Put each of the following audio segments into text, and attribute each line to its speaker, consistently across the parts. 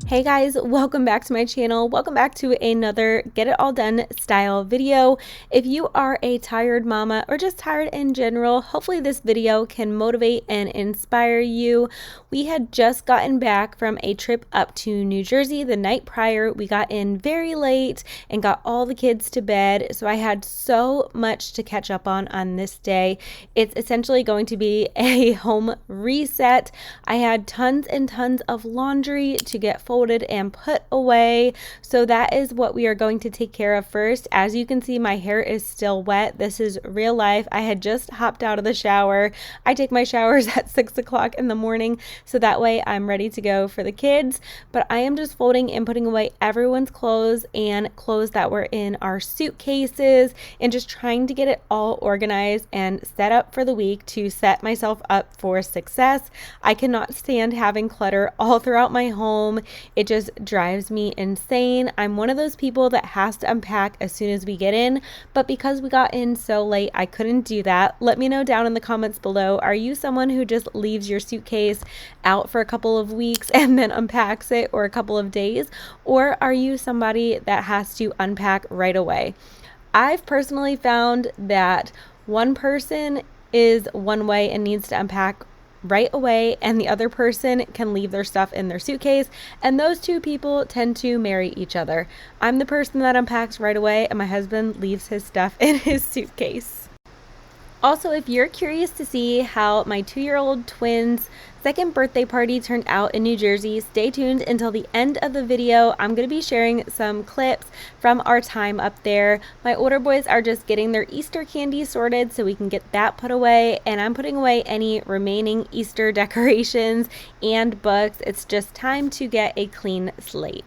Speaker 1: Hey guys, welcome back to my channel. Welcome back to another Get It All Done style video. If you are a tired mama or just tired in general, hopefully this video can motivate and inspire you. We had just gotten back from a trip up to New Jersey the night prior. We got in very late and got all the kids to bed, so I had so much to catch up on this day. It's essentially going to be a home reset. I had tons and tons of laundry to get folded and put away, so that is what we are going to take care of first. As you can see, my hair is still wet. This is real life. I had just hopped out of the shower. I take my showers at 6 o'clock in the morning, so that way I'm ready to go for the kids. But I am just folding and putting away everyone's clothes and clothes that were in our suitcases, and just trying to get it all organized and set up for the week to set myself up for success. I cannot stand having clutter all throughout my home. It just drives me insane. I'm one of those people that has to unpack as soon as we get in, but because we got in so late, I couldn't do that. Let me know down in the comments below. Are you someone who just leaves your suitcase out for a couple of weeks and then unpacks it, or a couple of days? Or are you somebody that has to unpack right away? I've personally found that one person is one way and needs to unpack right away, and the other person can leave their stuff in their suitcase, and those two people tend to marry each other. I'm the person that unpacks right away, and my husband leaves his stuff in his suitcase. Also, if you're curious to see how my 2-year-old twins' second birthday party turned out in New Jersey, stay tuned until the end of the video. I'm going to be sharing some clips from our time up there. My older boys are just getting their Easter candy sorted so we can get that put away, and I'm putting away any remaining Easter decorations and books. It's just time to get a clean slate.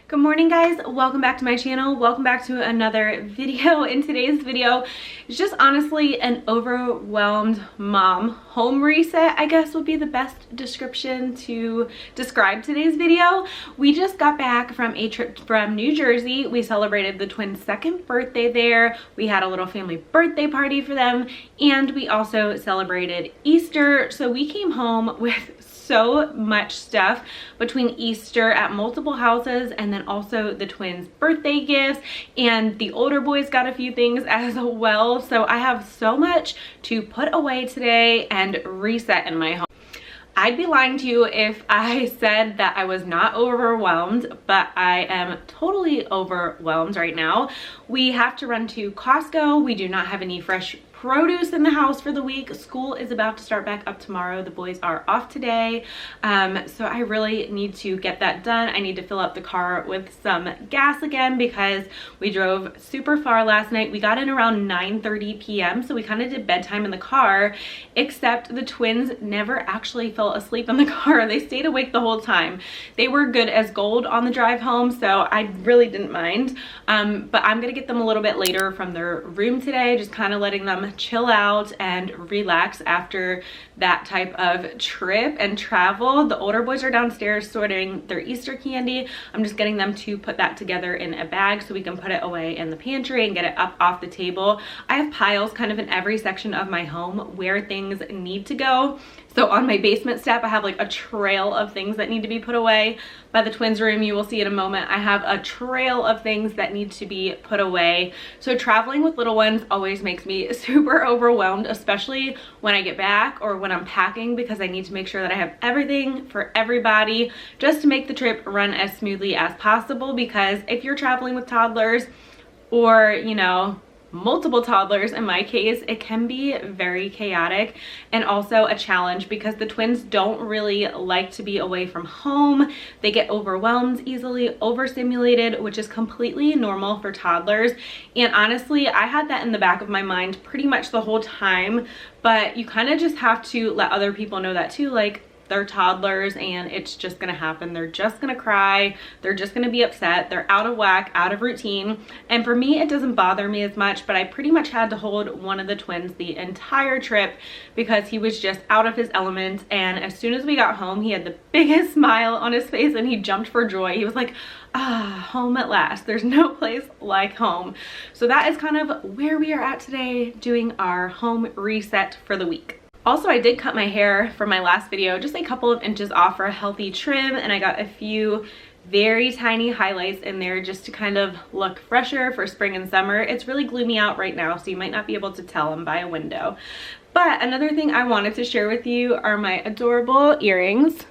Speaker 1: Good morning, guys. Welcome back to my channel. Welcome back to another video. In today's video, it's just honestly an overwhelmed mom home reset, I guess would be the best description to describe today's video. We just got back from a trip from New Jersey. We celebrated the twins' second birthday there. We had a little family birthday party for them, and we also celebrated Easter. So we came home with so much stuff between Easter at multiple houses, and then also the twins' birthday gifts, and the older boys got a few things as well. So I have so much to put away today and reset in my home. I'd be lying to you if I said that I was not overwhelmed, but I am totally overwhelmed right now. We have to run to Costco. We do not have any fresh produce in the house for the week. School is about to start back up tomorrow. The boys are off today. So I really need to get that done. I need to fill up the car with some gas again because we drove super far last night. We got in around 9:30 p.m. So we kind of did bedtime in the car, except the twins never actually fell asleep in the car. They stayed awake the whole time. They were good as gold on the drive home, so I really didn't mind. But I'm gonna get them a little bit later from their room today, just kind of letting them chill out and relax after that type of trip and travel. The older boys are downstairs sorting their Easter candy. I'm just getting them to put that together in a bag so we can put it away in the pantry and get it up off the table. I have piles kind of in every section of my home where things need to go. So on my basement step, I have like a trail of things that need to be put away. By the twins' room, you will see in a moment, I have a trail of things that need to be put away. So traveling with little ones always makes me super overwhelmed, especially when I get back or when I'm packing, because I need to make sure that I have everything for everybody just to make the trip run as smoothly as possible. Because if you're traveling with toddlers, or, you know, multiple toddlers in my case, it can be very chaotic and also a challenge because the twins don't really like to be away from home. They get overwhelmed easily, overstimulated, which is completely normal for toddlers. And honestly, I had that in the back of my mind pretty much the whole time, but you kind of just have to let other people know that too. Like, they're toddlers and it's just gonna happen. They're just gonna cry. They're just gonna be upset. They're out of whack, out of routine. And for me, it doesn't bother me as much, but I pretty much had to hold one of the twins the entire trip because he was just out of his element. And as soon as we got home, he had the biggest smile on his face and he jumped for joy. He was like, ah, home at last. There's no place like home. So that is kind of where we are at today, doing our home reset for the week. Also, I did cut my hair from my last video just a couple of inches off for a healthy trim, and I got a few very tiny highlights in there just to kind of look fresher for spring and summer. It's really gloomy out right now, so you might not be able to tell them by a window. But another thing I wanted to share with you are my adorable earrings.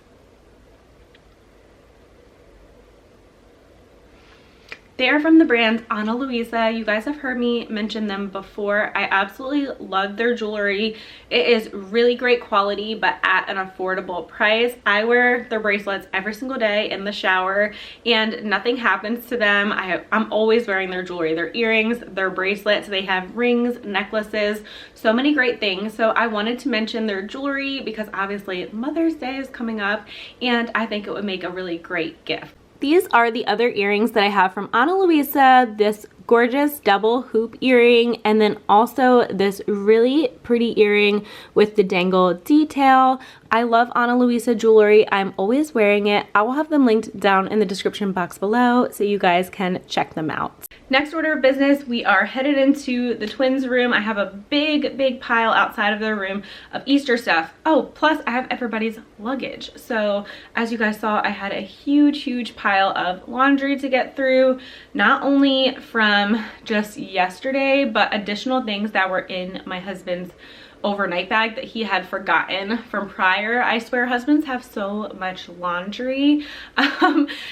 Speaker 1: They are from the brand Luisa. You guys have heard me mention them before. I absolutely love their jewelry. It is really great quality, but at an affordable price. I wear their bracelets every single day in the shower, and nothing happens to them. I'm always wearing their jewelry, their earrings, their bracelets. They have rings, necklaces, so many great things. So I wanted to mention their jewelry because obviously Mother's Day is coming up, and I think it would make a really great gift. These are the other earrings that I have from Luisa, this gorgeous double hoop earring, and then also this really pretty earring with the dangle detail. I love Luisa jewelry. I'm always wearing it. I will have them linked down in the description box below so you guys can check them out. Next order of business, we are headed into the twins' room. I have a big pile outside of their room of Easter stuff. Oh, plus I have everybody's luggage. So as you guys saw, I had a huge pile of laundry to get through, not only from just yesterday, but additional things that were in my husband's overnight bag that he had forgotten from prior. I swear husbands have so much laundry.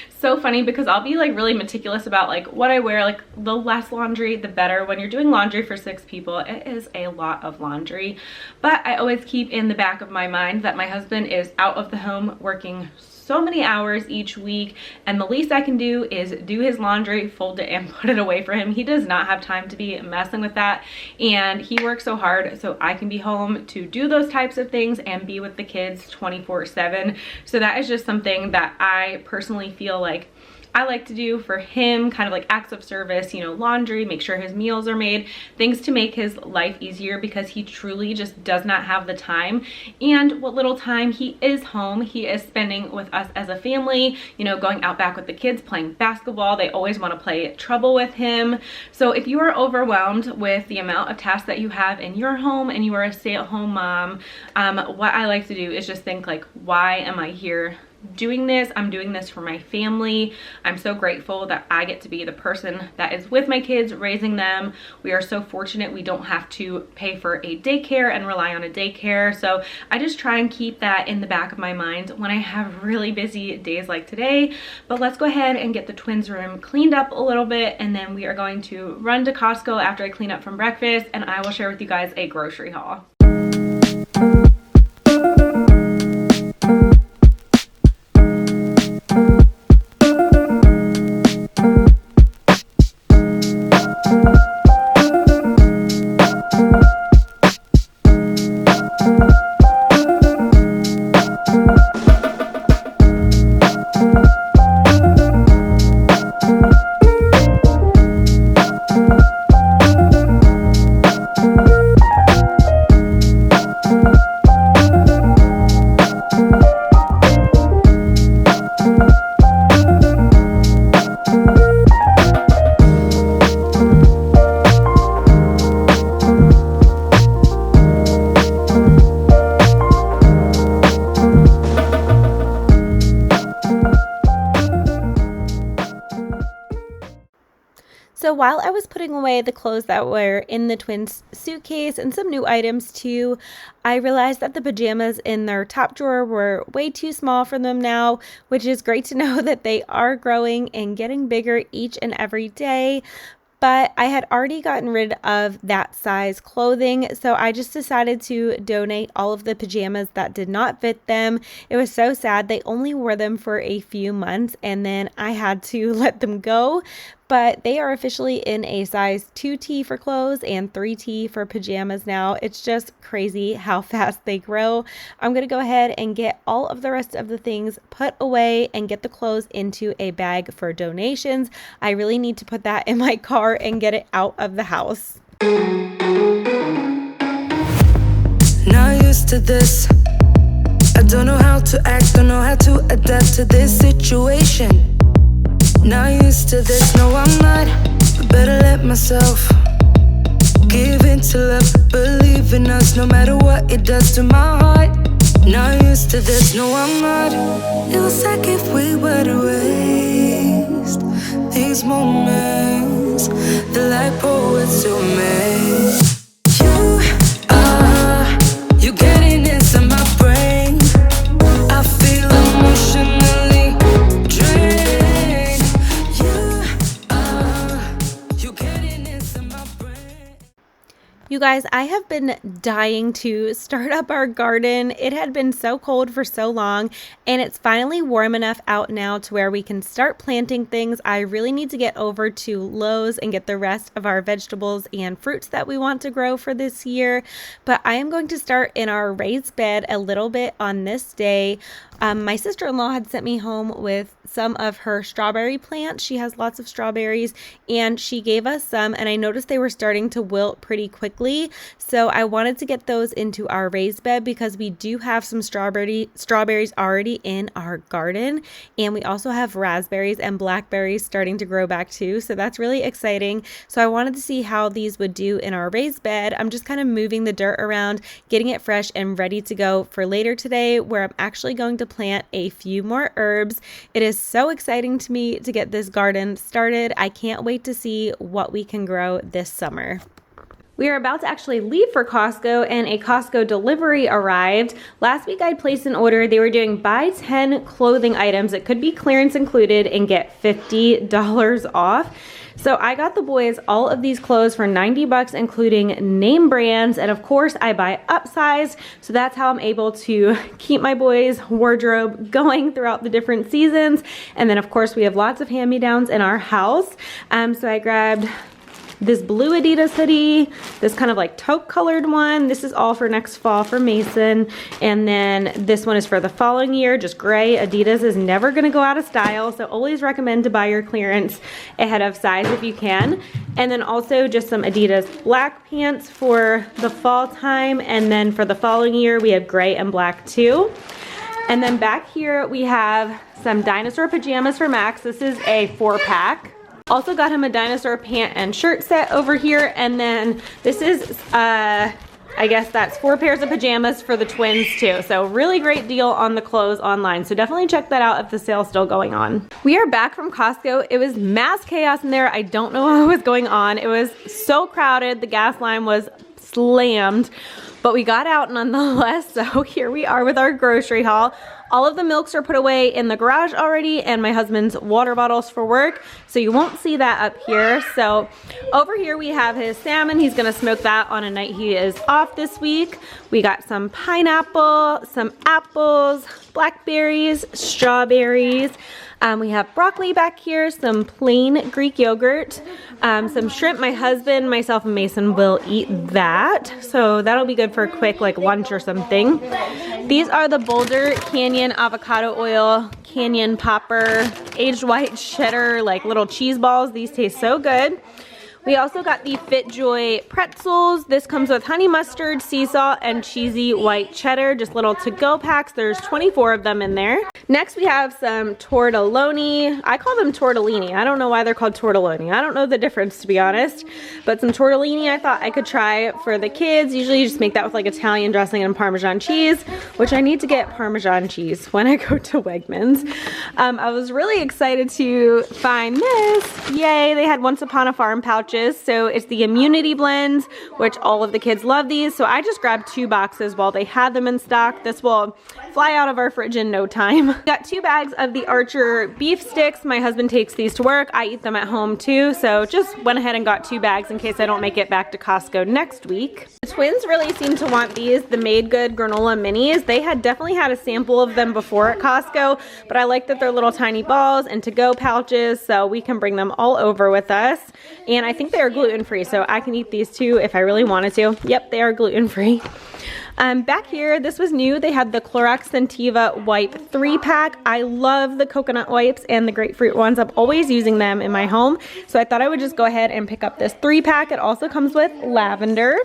Speaker 1: So funny because I'll be like really meticulous about like what I wear. Like the less laundry the better. When you're doing laundry for 6 people, it is a lot of laundry. But I always keep in the back of my mind that my husband is out of the home working so many hours each week, and the least I can do is do his laundry, fold it, and put it away for him. He does not have time to be messing with that, and he works so hard so I can be home to do those types of things and be with the kids 24/7. So that is just something that I personally feel like I like to do for him, kind of like acts of service, you know, laundry, make sure his meals are made, things to make his life easier because he truly just does not have the time. And what little time he is home, he is spending with us as a family, you know, going out back with the kids, playing basketball. They always want to play trouble with him. So if you are overwhelmed with the amount of tasks that you have in your home and you are a stay-at-home mom, what I like to do is just think like, why am I here doing this? I'm doing this for my family. I'm so grateful that I get to be the person that is with my kids, raising them. We are so fortunate we don't have to pay for a daycare and rely on a daycare. So I just try and keep that in the back of my mind when I have really busy days like today. But let's go ahead and get the twins' room cleaned up a little bit, and then we are going to run to Costco after I clean up from breakfast, and I will share with you guys a grocery haul. So while I was putting away the clothes that were in the twins' suitcase and some new items too, I realized that the pajamas in their top drawer were way too small for them now, which is great to know that they are growing and getting bigger each and every day. But I had already gotten rid of that size clothing, so I just decided to donate all of the pajamas that did not fit them. It was so sad. They only wore them for a few months, and then I had to let them go. But they are officially in a size 2T for clothes and 3T for pajamas now. It's just crazy how fast they grow. I'm going to go ahead and get all of the rest of the things put away and get the clothes into a bag for donations. I really need to put that in my car and get it out of the house.
Speaker 2: Not used to this. I don't know how to act, don't know how to adapt to this situation. Not used to this, no I'm not, but better let myself Give in to love, believe in us, no matter what it does to my heart. Not used to this, no I'm not. It was like if we were to waste these moments, the like poets who made. You getting inside my brain. I feel emotionally drained. You getting inside my brain.
Speaker 1: You guys, I have been dying to start up our garden. It had been so cold for so long, and it's finally warm enough out now to where we can start planting things. I really need to get over to Lowe's and get the rest of our vegetables and fruits that we want to grow for this year. But I am going to start in our raised bed a little bit on this day. My sister-in-law had sent me home with some of her strawberry plants. She has lots of strawberries, and she gave us some, and I noticed they were starting to wilt pretty quickly. So I wanted to get those into our raised bed because we do have some strawberries already in our garden, and we also have raspberries and blackberries starting to grow back too. So that's really exciting. So I wanted to see how these would do in our raised bed. I'm just kind of moving the dirt around, getting it fresh and ready to go for later today, where I'm actually going to plant a few more herbs. It is so exciting to me to get this garden started. I can't wait to see what we can grow this summer. We are about to actually leave for Costco, and a Costco delivery arrived. Last week I placed an order. They were doing buy 10 clothing items. It could be clearance included and get $50 off. So I got the boys all of these clothes for 90 bucks, including name brands. And of course I buy upsize. So that's how I'm able to keep my boys' wardrobe going throughout the different seasons. And then of course we have lots of hand-me-downs in our house. So I grabbed this blue Adidas hoodie, this kind of like taupe colored one. This is all for next fall for Mason. And then this one is for the following year, just gray. Adidas is never gonna go out of style, so always recommend to buy your clearance ahead of size if you can. And then also just some Adidas black pants for the fall time. And then for the following year, we have gray and black too. And then back here, we have some dinosaur pajamas for Max. This is a 4-pack. Also got him a dinosaur pant and shirt set over here. And then this is, I guess that's 4 pairs of pajamas for the twins too. So really great deal on the clothes online. So definitely check that out if the sale's still going on. We are back from Costco. It was mass chaos in there. I don't know what was going on. It was so crowded. The gas line was slammed, but we got out nonetheless. So here we are with our grocery haul. All of the milks are put away in the garage already, and my husband's water bottles for work, so you won't see that up here. So over here we have his salmon. He's gonna smoke that on a night he is off this week. We got some pineapple, some apples, blackberries, strawberries. We have broccoli back here, some plain Greek yogurt, some shrimp. My husband, myself, and Mason will eat that. So that'll be good for a quick like lunch or something. These are the Boulder Canyon avocado oil, Canyon popper, aged white cheddar, like little cheese balls. These taste so good. We also got the FitJoy pretzels. This comes with honey mustard, sea salt, and cheesy white cheddar, just little to-go packs. There's 24 of them in there. Next we have some tortelloni. I call them tortellini. I don't know why they're called tortelloni. I don't know the difference, to be honest. But some tortellini I thought I could try for the kids. Usually you just make that with like Italian dressing and Parmesan cheese, which I need to get Parmesan cheese when I go to Wegmans. I was really excited to find this. Yay, they had Once Upon a Farm pouches. So it's the immunity blends, which all of the kids love these. So I just grabbed 2 boxes while they had them in stock. This will fly out of our fridge in no time. Got 2 bags of the Archer beef sticks. My husband takes these to work. I eat them at home too. So just went ahead and got 2 bags in case I don't make it back to Costco next week. The twins really seem to want these, the Made Good granola minis. They had definitely had a sample of them before at Costco, but I like that they're little tiny balls and to-go pouches, so we can bring them all over with us. And I think they are gluten-free, so I can eat these too if I really wanted to. Yep, they are gluten-free. Back here, this was new. They had the Clorox Scentiva wipe 3-pack. I love the coconut wipes and the grapefruit ones. I'm always using them in my home, so I thought I would just go ahead and pick up this 3-pack. It also comes with lavender.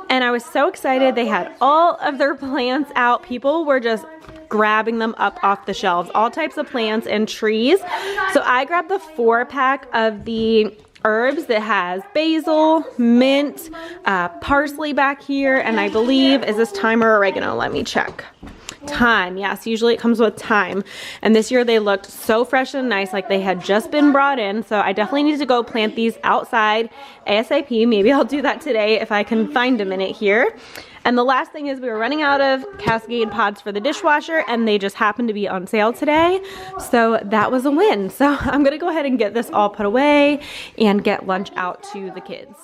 Speaker 1: And I was so excited. They had all of their plants out. People were just grabbing them up off the shelves. All types of plants and trees. So I grabbed the 4-pack of the herbs. That has basil, mint, parsley back here, and I believe, is this thyme or oregano? Let me check. Thyme, yes, usually it comes with thyme. And this year they looked so fresh and nice, like they had just been brought in. So I definitely need to go plant these outside ASAP. Maybe I'll do that today if I can find a minute here. And the last thing is we were running out of Cascade pods for the dishwasher, and they just happened to be on sale today. So that was a win. So I'm gonna go ahead and get this all put away and get lunch out to the kids.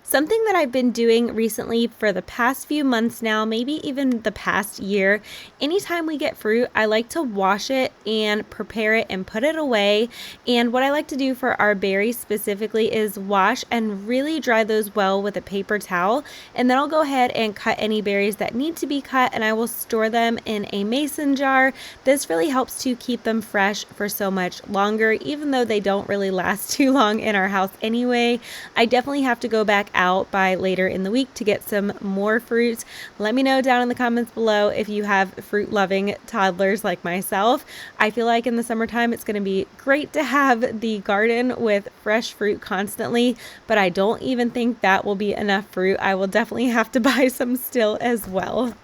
Speaker 1: Something that I've been doing recently for the past few months now, maybe even the past year, anytime we get fruit, I like to wash it and prepare it and put it away. And what I like to do for our berries specifically is wash and really dry those well with a paper towel. And then I'll go ahead and cut any berries that need to be cut, and I will store them in a mason jar. This really helps to keep them fresh for so much longer, even though they don't really last too long in our house anyway. I definitely have to go back out by later in the week to get some more fruit. Let me know down in the comments below if you have fruit loving toddlers like myself. I feel like in the summertime it's going to be great to have the garden with fresh fruit constantly, but I don't even think that will be enough fruit. I will definitely have to buy some still as well.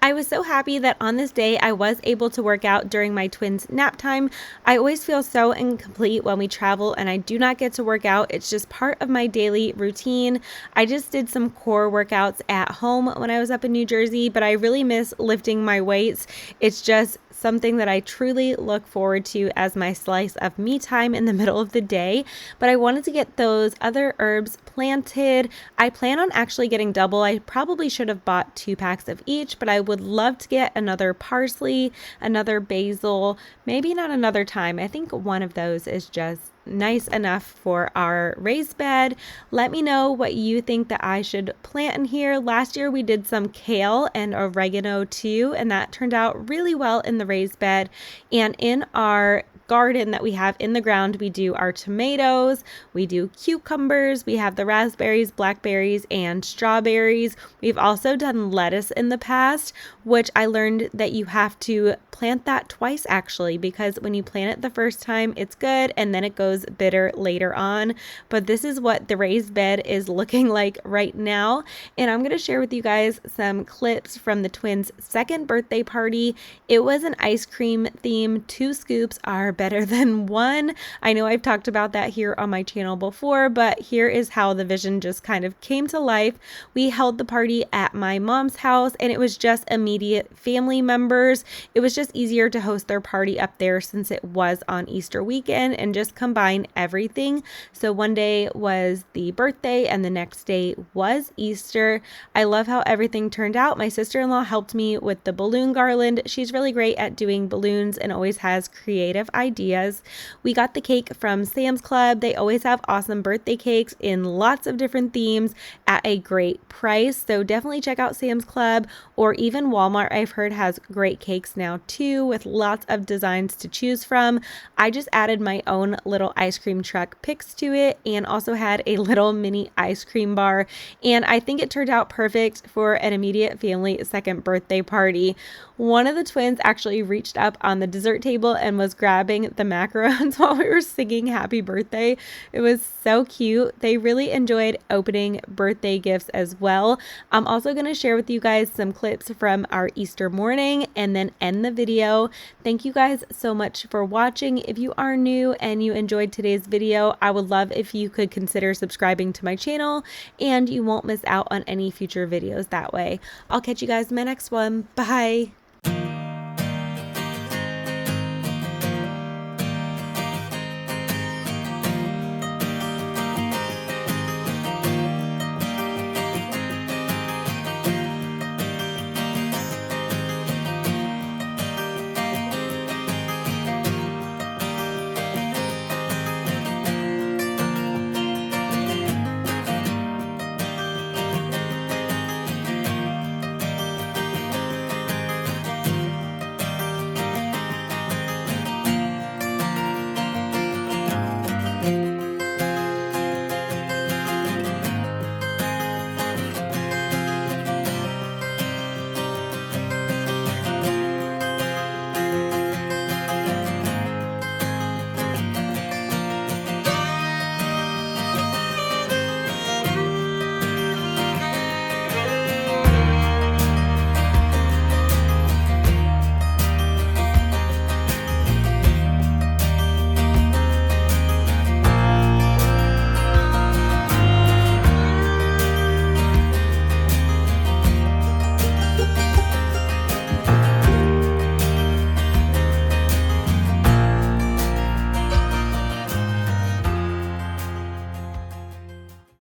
Speaker 1: I was so happy that on this day I was able to work out during my twins' nap time. I always feel so incomplete when we travel and I do not get to work out. It's just part of my daily routine. I just did some core workouts at home when I was up in New Jersey, but I really miss lifting my weights. It's just something that I truly look forward to as my slice of me time in the middle of the day. But I wanted to get those other herbs planted. I plan on actually getting double. I probably should have bought 2 packs of each, but I would love to get another parsley, another basil, maybe not another thyme. I think one of those is just nice enough for our raised bed. Let me know what you think that I should plant in here. Last year we did some kale and oregano too, and that turned out really well in the raised bed. And in our garden that we have in the ground, we do our tomatoes, we do cucumbers, we have the raspberries, blackberries, and strawberries. We've also done lettuce in the past, which I learned that you have to plant that twice actually, because when you plant it the first time it's good and then it goes bitter later on. But this is what the raised bed is looking like right now, and I'm going to share with you guys some clips from the twins' second birthday party. It was an ice cream theme. 2 scoops are better than 1. I know I've talked about that here on my channel before, but here is how the vision just kind of came to life. We held the party at my mom's house and it was just immediate family members. It was just easier to host their party up there since it was on Easter weekend and just combine everything. So one day was the birthday and the next day was Easter. I love how everything turned out. My sister-in-law helped me with the balloon garland. She's really great at doing balloons and always has creative ideas. ideas. We got the cake from Sam's Club. They always have awesome birthday cakes in lots of different themes at a great price. So definitely check out Sam's Club, or even Walmart, I've heard, has great cakes now too, with lots of designs to choose from. I just added my own little ice cream truck pics to it, and also had a little mini ice cream bar, and I think it turned out perfect for an immediate family second birthday party. One of the twins actually reached up on the dessert table and was grabbing the macarons while we were singing happy birthday. It was so cute. They really enjoyed opening birthday gifts as well. I'm also going to share with you guys some clips from our Easter morning and then end the video. Thank you guys so much for watching. If you are new and you enjoyed today's video, I would love if you could consider subscribing to my channel, and you won't miss out on any future videos that way. I'll catch you guys in my next one. Bye.